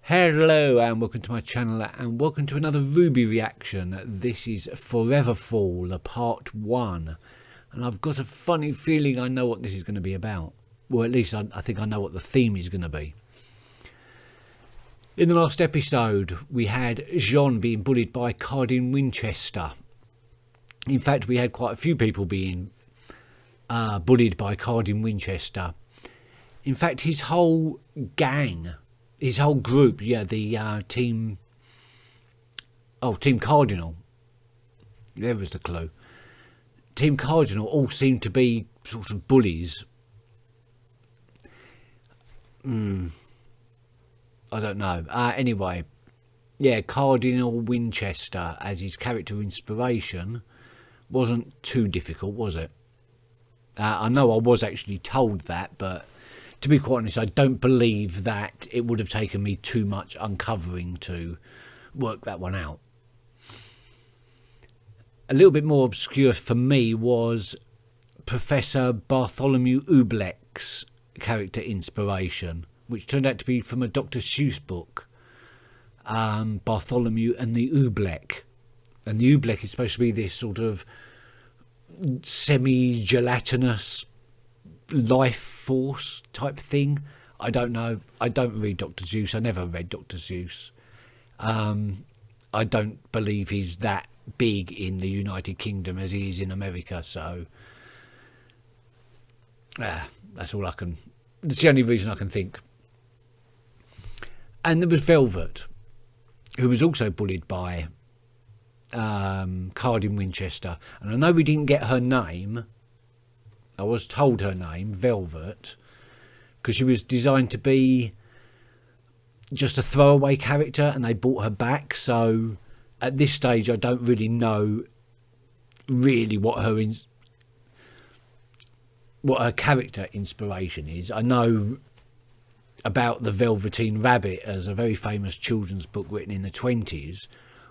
Hello and welcome to my channel and welcome to another RWBY reaction. This is Forever Fall Part 1 and I've got a funny feeling I know what this is going to be about. Well, at least I think I know what the theme is going to be. In the last episode we had Jaune being bullied by Cardin Winchester. In fact, we had quite a few people being bullied by Cardin Winchester. In fact, his whole gang, his whole group, the team Cardinal, there was the clue. Team Cardinal all seemed to be sort of bullies. I don't know. Anyway, yeah, Cardinal Winchester as his character inspiration wasn't too difficult, was it? I know I was actually told that, but to be quite honest, I don't believe that it would have taken me too much uncovering to work that one out. A little bit more obscure for me was Professor Bartholomew Oobleck's character inspiration, which turned out to be from a Dr. Seuss book, Bartholomew and the Oobleck. And the Oobleck is supposed to be this sort of semi-gelatinous life force type thing. I don't know. I don't read Dr. Seuss. I never read Dr. Seuss. I don't believe he's that big in the United Kingdom as he is in America, so that's all I can. That's the only reason I can think. And there was Velvet, who was also bullied by Cardin Winchester, and I know we didn't get her name. I was told her name, Velvet, because she was designed to be just a throwaway character and they brought her back. So at this stage I don't really know what her character inspiration is. I know about the Velveteen Rabbit as a very famous children's book written in the 20s,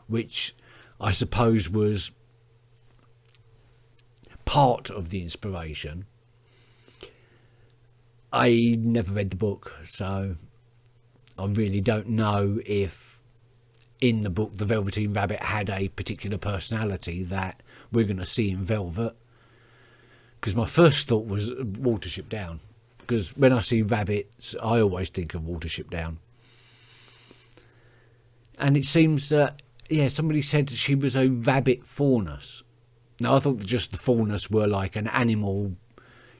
which I suppose was part of the inspiration. I never read the book, so I really don't know if in the book the Velveteen Rabbit had a particular personality that we're going to see in Velvet, because my first thought was Watership Down, because when I see rabbits I always think of Watership Down. And it seems that, yeah, somebody said she was a rabbit faunus. Now, I thought that just the faunus were like an animal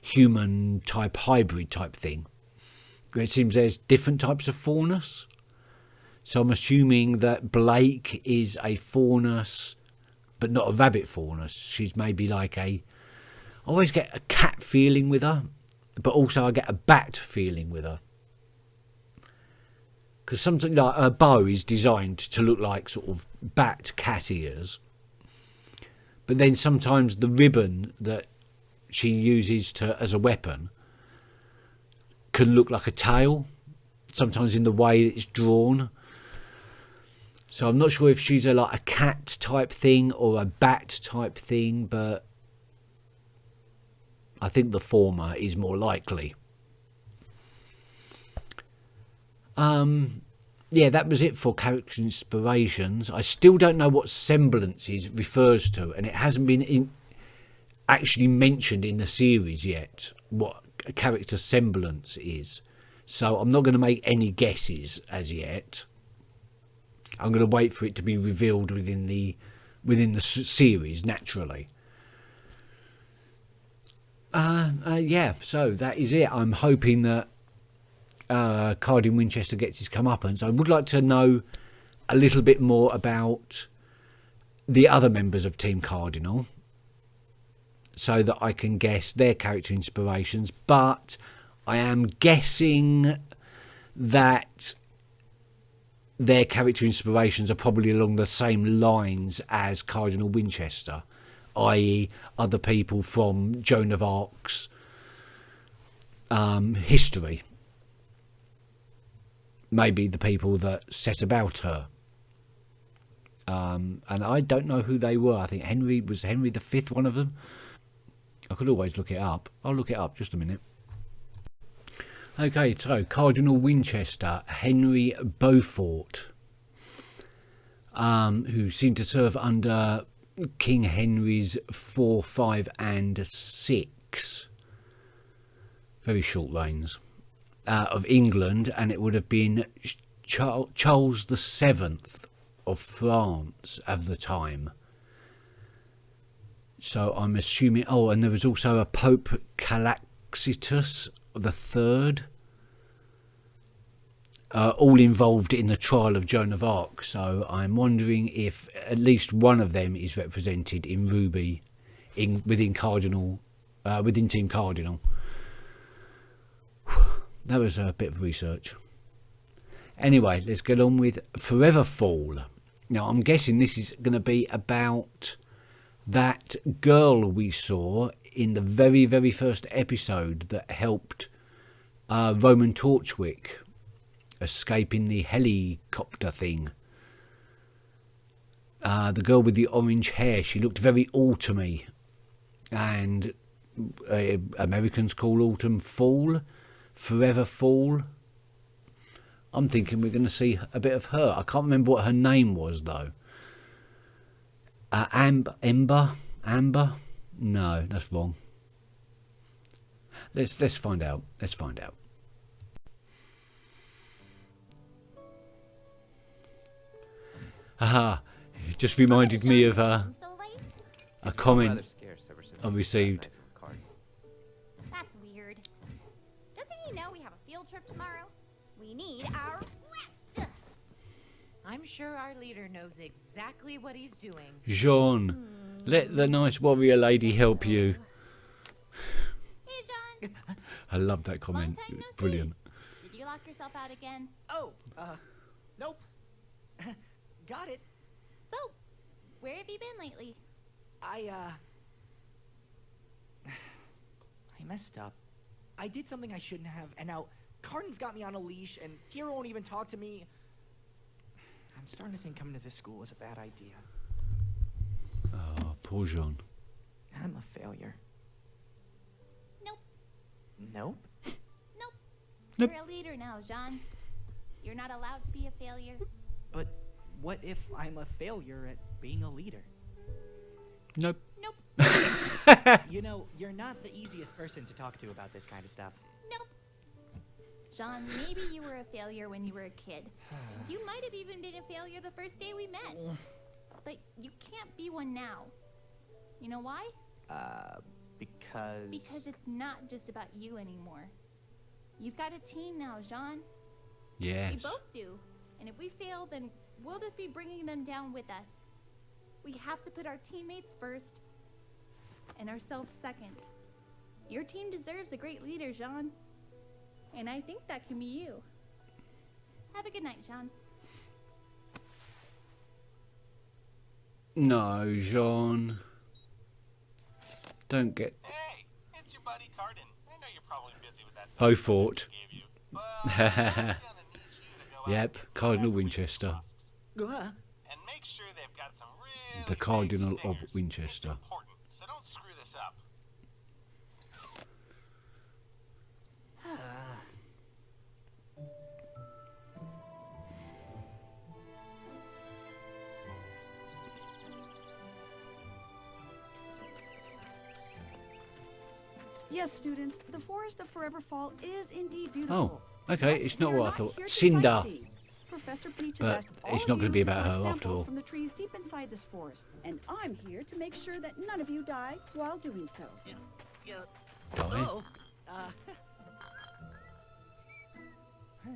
human type hybrid type thing. It seems there's different types of faunus. So I'm assuming that Blake is a faunus, but not a rabbit faunus. She's maybe like I always get a cat feeling with her, but also I get a bat feeling with her. Because something like her bow is designed to look like sort of bat cat ears. But then sometimes the ribbon that she uses as a weapon can look like a tail, sometimes in the way it's drawn. So I'm not sure if she's like a cat type thing or a bat type thing, but I think the former is more likely. Yeah, that was it for character inspirations. I still don't know what semblances refers to, and it hasn't been actually mentioned in the series yet what a character semblance is. So I'm not going to make any guesses as yet. I'm going to wait for it to be revealed within the series naturally. Yeah, so that is it. I'm hoping that Cardin Winchester gets his comeuppance. I would like to know a little bit more about the other members of Team Cardinal so that I can guess their character inspirations, but I am guessing that their character inspirations are probably along the same lines as Cardinal Winchester, i.e. other people from Joan of Arc's history. Maybe the people that set about her. And I don't know who they were. I think Henry V one of them. I could always look it up. I'll look it up, just a minute. Okay, so Cardinal Winchester, Henry Beaufort, who seemed to serve under King Henry's 4, 5 and 6, very short reigns, of England, and it would have been Charles the Seventh of France at the time. So I'm assuming, oh, and there was also a Pope Calaxitus the Third, all involved in the trial of Joan of Arc. So I'm wondering if at least one of them is represented in RWBY, within Team Cardinal. That was a bit of research. Anyway, let's get on with Forever Fall. Now I'm guessing this is going to be about that girl we saw in the very, very first episode that helped Roman Torchwick escape in the helicopter thing. The girl with the orange hair, she looked very autumny, and Americans call autumn fall, Forever Fall. I'm thinking we're going to see a bit of her. I can't remember what her name was though. Amber? No, that's wrong. Let's find out. Let's find out. Aha! It just reminded me of a comment I received. That's weird. Doesn't he know we have a field trip tomorrow? We need our rest. I'm sure our leader knows exactly what he's doing. Jaune, let the nice warrior lady help you. Hey, Jaune. I love that comment. Long time no Brilliant. See. Did you lock yourself out again? Oh, nope. Got it. So, where have you been lately? I messed up. I did something I shouldn't have, and now Cardin's got me on a leash, and Kira won't even talk to me. I'm starting to think coming to this school was a bad idea. Oh, poor Jaune. I'm a failure. Nope. Nope? Nope. Nope. You're a leader now, Jaune. You're not allowed to be a failure. But what if I'm a failure at being a leader? Nope. Nope. You know, you're not the easiest person to talk to about this kind of stuff. Nope. Jaune, maybe you were a failure when you were a kid. You might have even been a failure the first day we met. But you can't be one now. You know why? Because... Because it's not just about you anymore. You've got a team now, Jaune. Yes. We both do. And if we fail, then we'll just be bringing them down with us. We have to put our teammates first and ourselves second. Your team deserves a great leader, Jaune. And I think that can be you. Have a good night, Jaune. No, Jaune. Don't get... Hey, it's your buddy Cardin. I know you're probably busy with that. Beaufort. Gave you. Well, I'm gonna need you to go Yep, out Cardinal and Winchester. and make sure they've got some really The Cardinal big of stingers. Winchester. It's important, so don't screw this up. Yes, students, the Forest of Forever Fall is indeed beautiful. Oh, okay, it's not We are what I thought. here to Cinder. sightsee. Professor Peach But has asked all it's of not gonna you be to about collect her after samples all. from the trees deep inside this forest, and I'm here to make sure that none of you die while doing so. Right.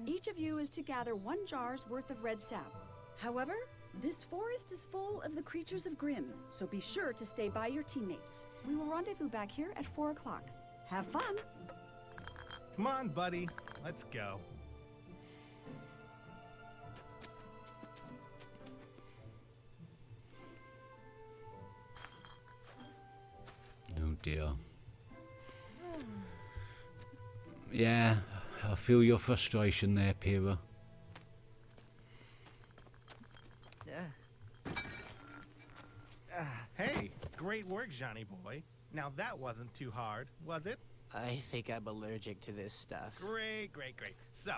Each of you is to gather 1 jar's worth of red sap. However, this forest is full of the creatures of Grimm, so be sure to stay by your teammates. We will rendezvous back here at 4 o'clock. Have fun! Come on, buddy. Let's go. Oh dear. Yeah, I feel your frustration there, Pyrrha. Hey, great work, Johnny boy. Now that wasn't too hard, was it? I think I'm allergic to this stuff. Great. So,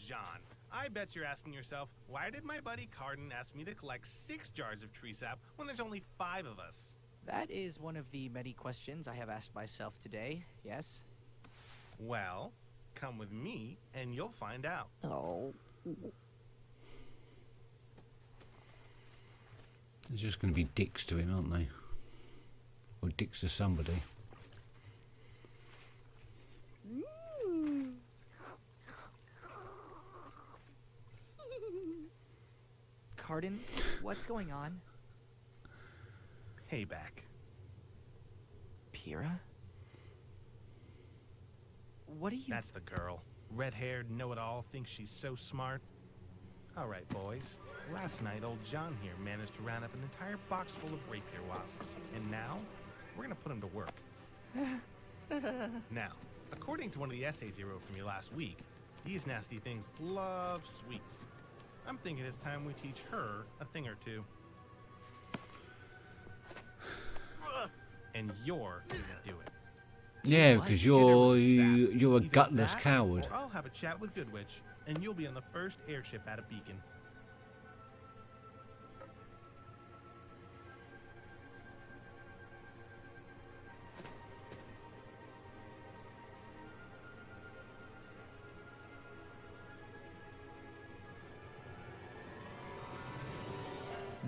Jaune, I bet you're asking yourself, why did my buddy Cardin ask me to collect 6 jars of tree sap when there's only 5 of us? That is one of the many questions I have asked myself today, yes? Well, come with me and you'll find out. Oh. There's just going to be dicks to him, aren't they? Or dicks to somebody. Cardin, what's going on? Payback. Pyrrha? What are you... That's the girl. Red-haired, know-it-all, thinks she's so smart. All right, boys. Last night, old Jaune here managed to round up an entire box full of rapier wasps. And now, we're gonna put him to work. Now, according to one of the essays you wrote for me last week, these nasty things love sweets. I'm thinking it's time we teach her a thing or two. And you're gonna do it. Yeah, because you're a Either gutless that, coward. Or I'll have a chat with Goodwitch, and you'll be on the first airship out of Beacon.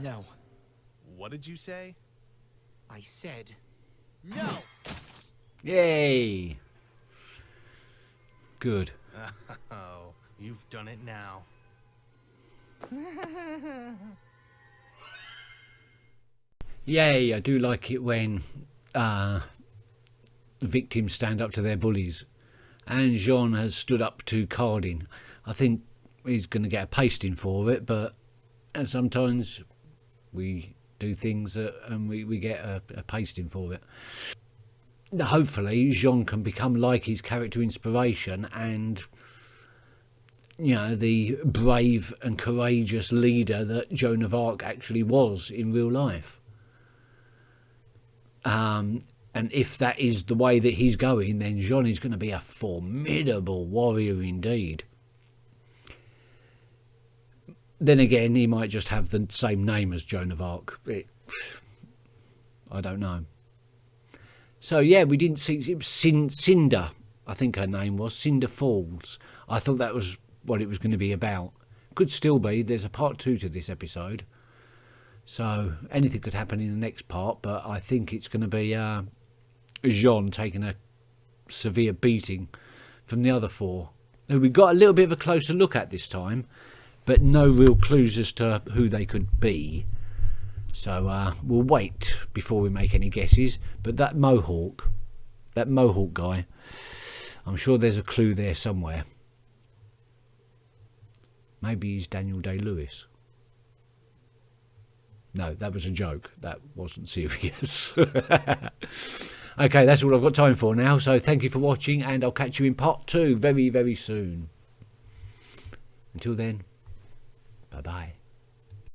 No. What did you say? I said... No! Yay! Good. Oh, you've done it now. Yay, I do like it when victims stand up to their bullies. And Jaune has stood up to Cardin. I think he's going to get a pasting for it, but sometimes we do things that, and we get a pasting for it. Hopefully Jaune can become like his character inspiration and, you know, the brave and courageous leader that Joan of Arc actually was in real life. And if that is the way that he's going, then Jaune is going to be a formidable warrior indeed. Then again, he might just have the same name as Joan of Arc. I don't know. So yeah, we didn't see, it was Cinder, I think her name was, Cinder Falls. I thought that was what it was going to be about. Could still be, there's a part 2 to this episode. So anything could happen in the next part, but I think it's going to be Jaune taking a severe beating from the other 4, who we got a little bit of a closer look at this time, but no real clues as to who they could be. So we'll wait before we make any guesses. But that Mohawk guy, I'm sure there's a clue there somewhere. Maybe he's Daniel Day-Lewis. No, that was a joke. That wasn't serious. Okay, that's all I've got time for now. So thank you for watching, and I'll catch you in part 2 very, very soon. Until then, bye-bye.